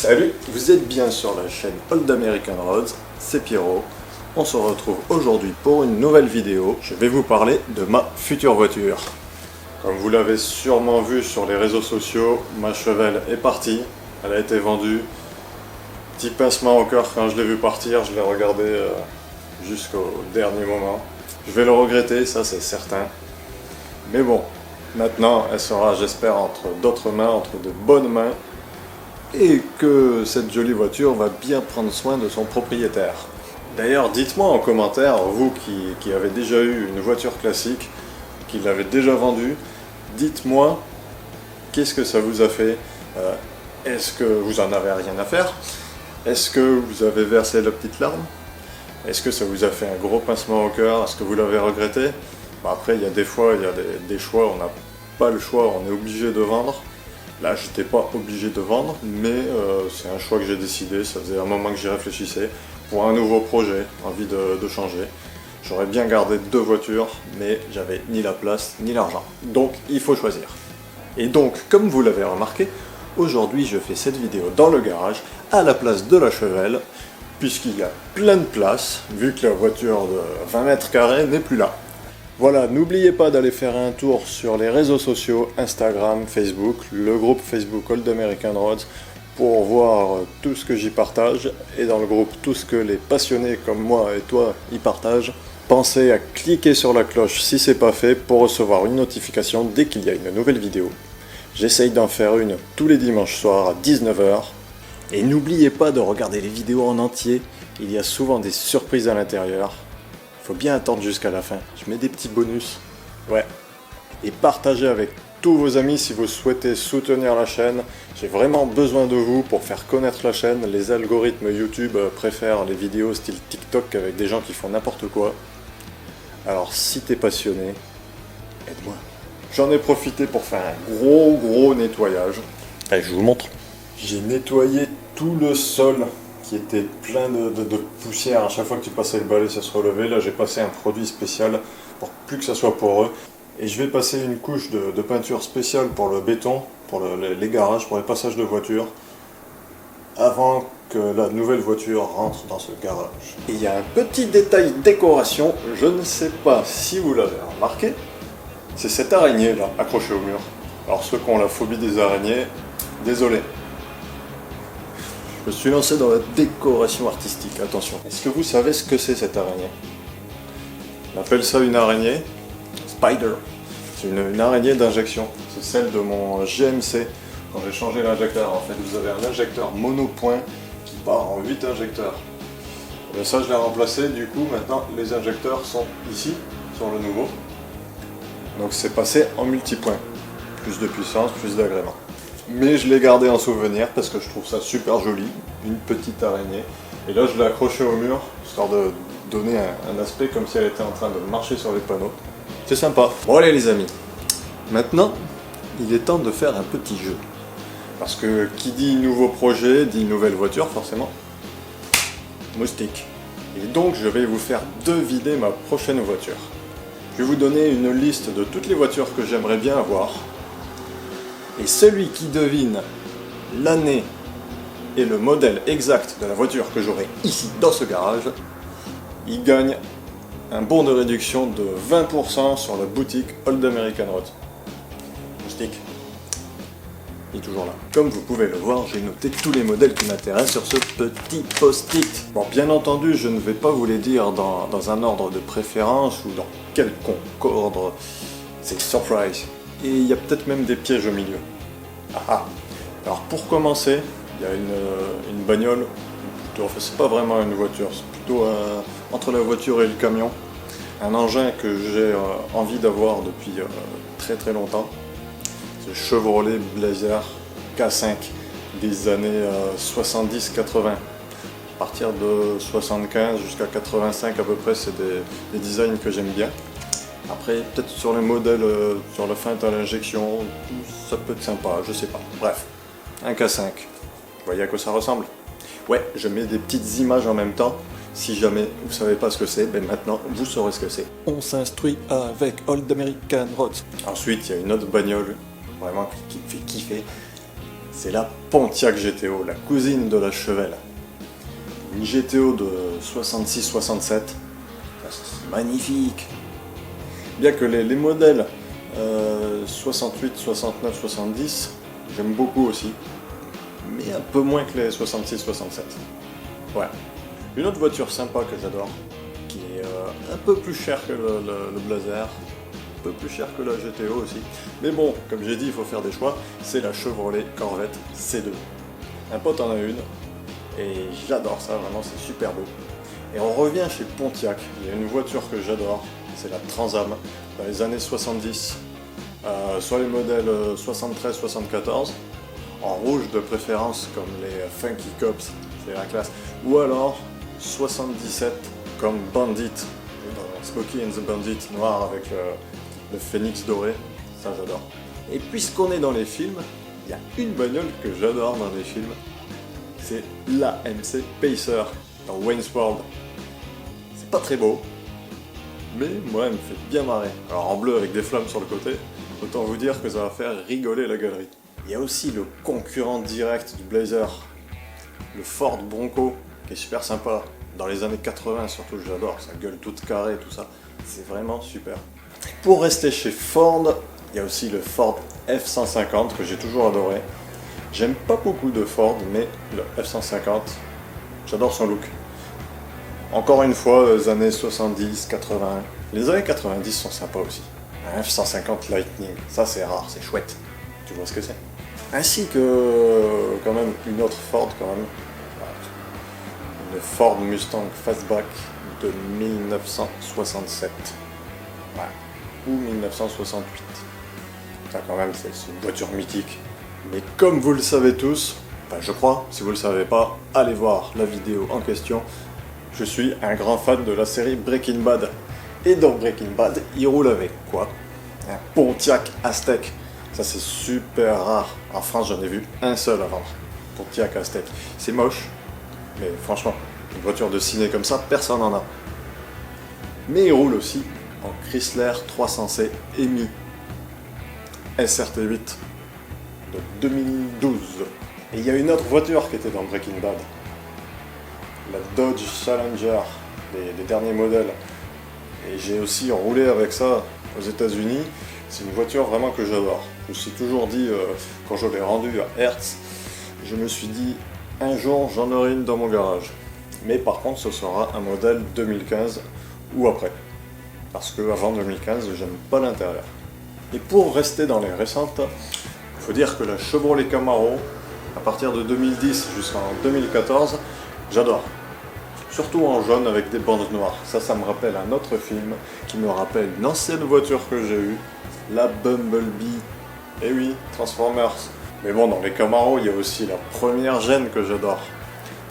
Salut, vous êtes bien sur la chaîne Old American Roads, c'est Pierrot. On se retrouve aujourd'hui pour une nouvelle vidéo. Je vais vous parler de ma future voiture. Comme vous l'avez sûrement vu sur les réseaux sociaux, ma Chevelle est partie, elle a été vendue. Petit pincement au cœur quand je l'ai vu partir, je l'ai regardé jusqu'au dernier moment. Je vais le regretter, ça c'est certain. Mais bon, maintenant elle sera, j'espère, entre d'autres mains, entre de bonnes mains. Et que cette jolie voiture va bien prendre soin de son propriétaire. D'ailleurs, dites-moi en commentaire, vous qui avez déjà eu une voiture classique, qui l'avez déjà vendue, dites-moi qu'est-ce que ça vous a fait. Est-ce que vous en avez rien à faire? Est-ce que vous avez versé la petite larme? Est-ce que ça vous a fait un gros pincement au cœur? Est-ce que vous l'avez regretté? Après, il y a des fois, il y a des choix, on n'a pas le choix, on est obligé de vendre. Là, je n'étais pas obligé de vendre, mais c'est un choix que j'ai décidé. Ça faisait un moment que j'y réfléchissais pour un nouveau projet, envie de changer. J'aurais bien gardé deux voitures, mais j'avais ni la place ni l'argent. Donc, il faut choisir. Et donc, comme vous l'avez remarqué, aujourd'hui, je fais cette vidéo dans le garage, à la place de la Chevelle, puisqu'il y a plein de place, vu que la voiture de 20 mètres carrés n'est plus là. Voilà, n'oubliez pas d'aller faire un tour sur les réseaux sociaux, Instagram, Facebook, le groupe Facebook Old American Roads, pour voir tout ce que j'y partage, et dans le groupe tout ce que les passionnés comme moi et toi y partagent. Pensez à cliquer sur la cloche si c'est pas fait pour recevoir une notification dès qu'il y a une nouvelle vidéo. J'essaye d'en faire une tous les dimanches soirs à 19 h. Et n'oubliez pas de regarder les vidéos en entier, il y a souvent des surprises à l'intérieur. Faut bien attendre jusqu'à la fin. Je mets des petits bonus. Ouais. Et partagez avec tous vos amis si vous souhaitez soutenir la chaîne. J'ai vraiment besoin de vous pour faire connaître la chaîne. Les algorithmes YouTube préfèrent les vidéos style TikTok avec des gens qui font n'importe quoi. Alors si t'es passionné, aide-moi. J'en ai profité pour faire un gros nettoyage. Allez, je vous montre. J'ai nettoyé tout le sol qui était plein de poussière. À chaque fois que tu passais le balai, ça se relevait. Là, j'ai passé un produit spécial pour plus que ça soit poreux. Et je vais passer une couche de peinture spéciale pour le béton, pour les garages, pour les passages de voitures, avant que la nouvelle voiture rentre dans ce garage. Et il y a un petit détail décoration, je ne sais pas si vous l'avez remarqué, c'est cette araignée là, accrochée au mur. Alors ceux qui ont la phobie des araignées, désolé. Je me suis lancé dans la décoration artistique, attention. Est-ce que vous savez ce que c'est cette araignée? On appelle ça une araignée Spider. C'est une araignée d'injection. C'est celle de mon GMC. Quand j'ai changé l'injecteur, en fait, vous avez un injecteur monopoint qui part en 8 injecteurs. Et ça, je l'ai remplacé. Du coup, maintenant, les injecteurs sont ici, sur le nouveau. Donc c'est passé en multipoint. Plus de puissance, plus d'agrément. Mais je l'ai gardé en souvenir parce que je trouve ça super joli, une petite araignée. Et là je l'ai accrochée au mur, histoire de donner un aspect comme si elle était en train de marcher sur les panneaux. C'est sympa. Bon allez les amis, maintenant il est temps de faire un petit jeu. Parce que qui dit nouveau projet, dit nouvelle voiture forcément. Moustique. Et donc je vais vous faire deviner ma prochaine voiture. Je vais vous donner une liste de toutes les voitures que j'aimerais bien avoir. Et celui qui devine l'année et le modèle exact de la voiture que j'aurai ici dans ce garage, il gagne un bon de réduction de 20% sur la boutique Old American Roads. Moustique, il est toujours là. Comme vous pouvez le voir, j'ai noté tous les modèles qui m'intéressent sur ce petit post-it. Bon, bien entendu, je ne vais pas vous les dire dans un ordre de préférence ou dans quelconque ordre. C'est surprise. Et il y a peut-être même des pièges au milieu. Alors pour commencer, il y a une bagnole, plutôt, enfin c'est pas vraiment une voiture, c'est plutôt entre la voiture et le camion. Un engin que j'ai envie d'avoir depuis très longtemps. C'est Chevrolet Blazer K5 des années 70-80. À partir de 75 jusqu'à 85 à peu près, c'est des designs que j'aime bien. Après, peut-être sur les modèles, sur la feinte à l'injection, ça peut être sympa, je sais pas. Bref, un K5. Vous voyez à quoi ça ressemble? Ouais, je mets des petites images en même temps. Si jamais vous savez pas ce que c'est, ben maintenant vous saurez ce que c'est. On s'instruit avec Old American Roads. Ensuite, il y a une autre bagnole, vraiment qui me fait kiffer. c'est la Pontiac GTO, la cousine de la Chevelle. Une GTO de 66-67, c'est magnifique. Bien que les modèles 68, 69, 70, j'aime beaucoup aussi, mais un peu moins que les 66-67. Ouais. Une autre voiture sympa que j'adore, qui est un peu plus chère que le Blazer, un peu plus cher que la GTO aussi. Mais bon, comme j'ai dit, il faut faire des choix. C'est la Chevrolet Corvette C2. Un pote en a une, et j'adore ça, vraiment, c'est super beau. Et on revient chez Pontiac. Il y a une voiture que j'adore, c'est la Trans Am, dans les années 70, soit les modèles 73-74, en rouge de préférence, comme les Funky Cops, c'est la classe, ou alors 77 comme Bandit, dans Smokey and the Bandit noir avec le phénix doré, ça j'adore. Et puisqu'on est dans les films, il y a une bagnole que j'adore dans les films, c'est l'AMC Pacer dans Wayne's World. C'est pas très beau, mais moi elle me fait bien marrer. Alors en bleu avec des flammes sur le côté, autant vous dire que ça va faire rigoler la galerie. Il y a aussi le concurrent direct du Blazer, le Ford Bronco, qui est super sympa. Dans les années 80 surtout, j'adore, sa gueule toute carrée, tout ça, c'est vraiment super. Pour rester chez Ford, il y a aussi le Ford F-150 que j'ai toujours adoré. J'aime pas beaucoup de Ford, mais le F-150, j'adore son look. Encore une fois, les années 70, 80, les années 90 sont sympas aussi. Un F-150 Lightning, ça c'est rare, c'est chouette. Tu vois ce que c'est? Ainsi que quand même une autre Ford quand même. Une Ford Mustang Fastback de 1967. Ouais. Ou 1968. Ça quand même, c'est une voiture mythique. Mais comme vous le savez tous, enfin je crois, si vous ne le savez pas, allez voir la vidéo en question. Je suis un grand fan de la série Breaking Bad. Et dans Breaking Bad, il roule avec quoi? Un Pontiac Aztek. Ça c'est super rare. En France, j'en ai vu un seul à vendre. Pontiac Aztek. C'est moche, mais franchement, une voiture de ciné comme ça, personne n'en a. Mais il roule aussi en Chrysler 300C EMI SRT8 de 2012. Et il y a une autre voiture qui était dans Breaking Bad. La Dodge Challenger, les derniers modèles. Et j'ai aussi roulé avec ça aux États-Unis. C'est une voiture vraiment que j'adore. Je me suis toujours dit, quand je l'ai rendue à Hertz, je me suis dit, un jour j'en aurai une dans mon garage. Mais par contre, ce sera un modèle 2015 ou après. Parce que avant 2015, j'aime pas l'intérieur. Et pour rester dans les récentes, il faut dire que la Chevrolet Camaro, à partir de 2010 jusqu'en 2014, j'adore. Surtout en jaune avec des bandes noires. Ça me rappelle un autre film qui me rappelle une ancienne voiture que j'ai eue, la Bumblebee. Et oui, Transformers. Mais bon, dans les Camaro, il y a aussi la première gène que j'adore.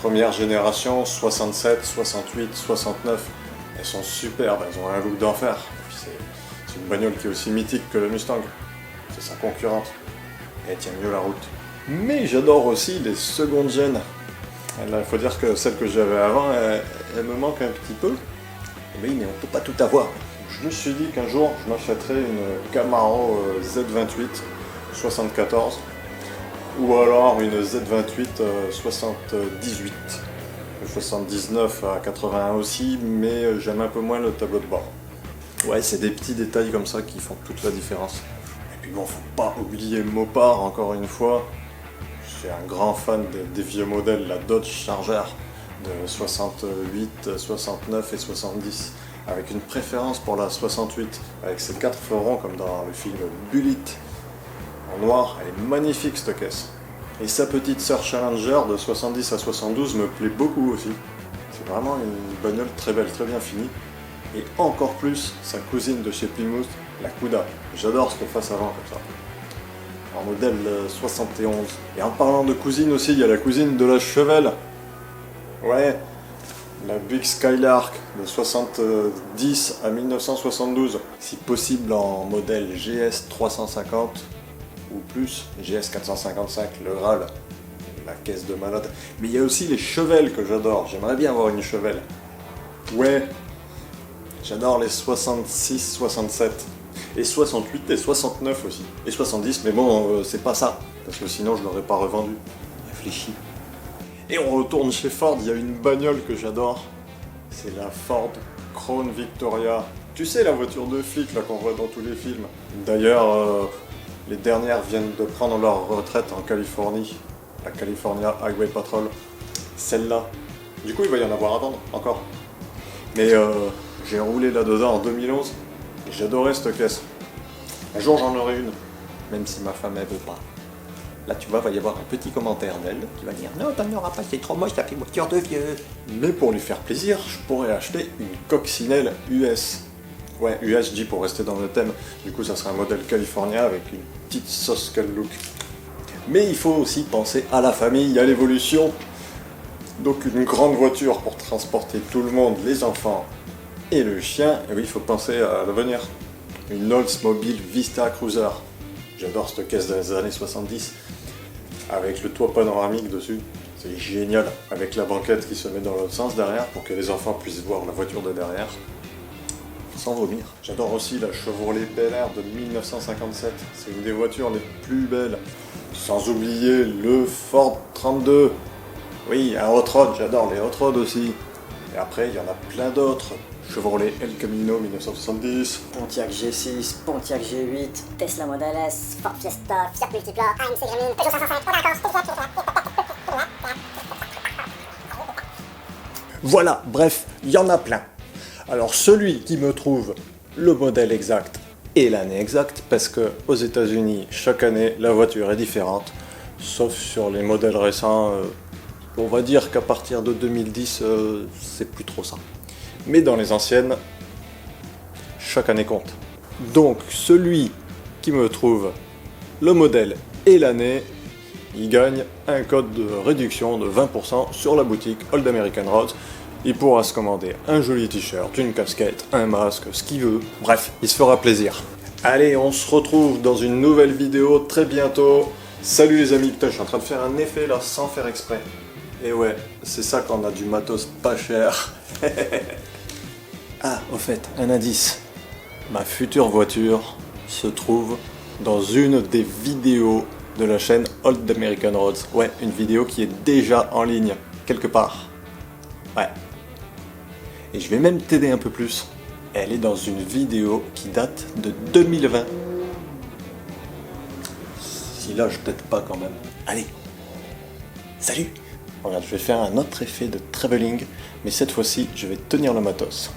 Première génération, 67, 68, 69. Elles sont superbes, elles ont un look d'enfer. C'est une bagnole qui est aussi mythique que le Mustang. C'est sa concurrente. Et elle tient mieux la route. Mais j'adore aussi les secondes gènes. Il faut dire que celle que j'avais avant, elle me manque un petit peu. Oui, mais on ne peut pas tout avoir. Je me suis dit qu'un jour, je m'achèterais une Camaro Z28 74 ou alors une Z28 78. 79 à 81 aussi, mais j'aime un peu moins le tableau de bord. Ouais, c'est des petits détails comme ça qui font toute la différence. Et puis bon, faut pas oublier Mopar, encore une fois. Je suis un grand fan des vieux modèles, la Dodge Charger de 68, 69 et 70, avec une préférence pour la 68, avec ses 4 fleurons comme dans le film Bullitt. En noir, elle est magnifique cette caisse. Et sa petite sœur Challenger de 70 à 72 me plaît beaucoup aussi. C'est vraiment une bagnole très belle, très bien finie. Et encore plus sa cousine de chez Plymouth, la Cuda. J'adore ce qu'elle fasse avant comme ça. En modèle 71. Et en parlant de cousine aussi, il y a la cousine de la Chevelle. Ouais, la Big Skylark de 70 à 1972. Si possible en modèle GS 350 ou plus, GS 455, le Graal, la caisse de malade. Mais il y a aussi les Chevelles que j'adore. J'aimerais bien avoir une Chevelle. Ouais, j'adore les 66-67. Et 68 et 69 aussi. Et 70, mais bon, c'est pas ça. Parce que sinon, je l'aurais pas revendu. Réfléchis. Et on retourne chez Ford, il y a une bagnole que j'adore. C'est la Ford Crown Victoria. Tu sais, la voiture de flic là qu'on voit dans tous les films. D'ailleurs, les dernières viennent de prendre leur retraite en Californie. La California Highway Patrol. Celle-là. Du coup, il va y en avoir à vendre, encore. Mais j'ai roulé là-dedans en 2011. Et j'adorais cette caisse. Un jour, j'en aurai une. Même si ma femme, elle veut pas. Là, tu vois, va y avoir un petit commentaire d'elle qui va dire « Non, t'en auras pas, c'est trop moche, ça fait voiture de vieux. » Mais pour lui faire plaisir, je pourrais acheter une coccinelle US. Ouais, US, je dis pour rester dans le thème. Du coup, ça sera un modèle californien avec une petite sauce look. Mais il faut aussi penser à la famille, à l'évolution. Donc une grande voiture pour transporter tout le monde, les enfants et le chien. Et oui, il faut penser à l'avenir. Une Oldsmobile Vista Cruiser. J'adore cette caisse des années 70. Avec le toit panoramique dessus. C'est génial. Avec la banquette qui se met dans l'autre sens derrière pour que les enfants puissent voir la voiture de derrière. Sans vomir. J'adore aussi la Chevrolet Bel Air de 1957. C'est une des voitures les plus belles. Sans oublier le Ford 32. Oui, un Hot Rod, j'adore les Hot Rod aussi. Et après, il y en a plein d'autres. Chevrolet El Camino 1970. Pontiac G6, Pontiac G8, Tesla Model S, Ford Fiesta, Fiat Multipla, AMC Gremlin, Peugeot 505, Honda Accord, Voilà, bref, il y en a plein. Alors celui qui me trouve le modèle exact et l'année exacte, parce que aux États-Unis chaque année la voiture est différente, sauf sur les modèles récents. On va dire qu'à partir de 2010, c'est plus trop ça. Mais dans les anciennes, chaque année compte. Donc celui qui me trouve le modèle et l'année, il gagne un code de réduction de 20% sur la boutique Old American Roads. Il pourra se commander un joli t-shirt, une casquette, un masque, ce qu'il veut. Bref, il se fera plaisir. Allez, on se retrouve dans une nouvelle vidéo très bientôt. Salut les amis, putain, je suis en train de faire un effet là sans faire exprès. Et ouais, c'est ça quand on a du matos pas cher. Ah, au fait, un indice. Ma future voiture se trouve dans une des vidéos de la chaîne Old American Roads. Ouais, une vidéo qui est déjà en ligne, quelque part. Ouais. Et je vais même t'aider un peu plus. Elle est dans une vidéo qui date de 2020. Si là, je t'aide pas quand même. Allez. Salut. Regarde, je vais faire un autre effet de travelling, mais cette fois-ci, je vais tenir le matos.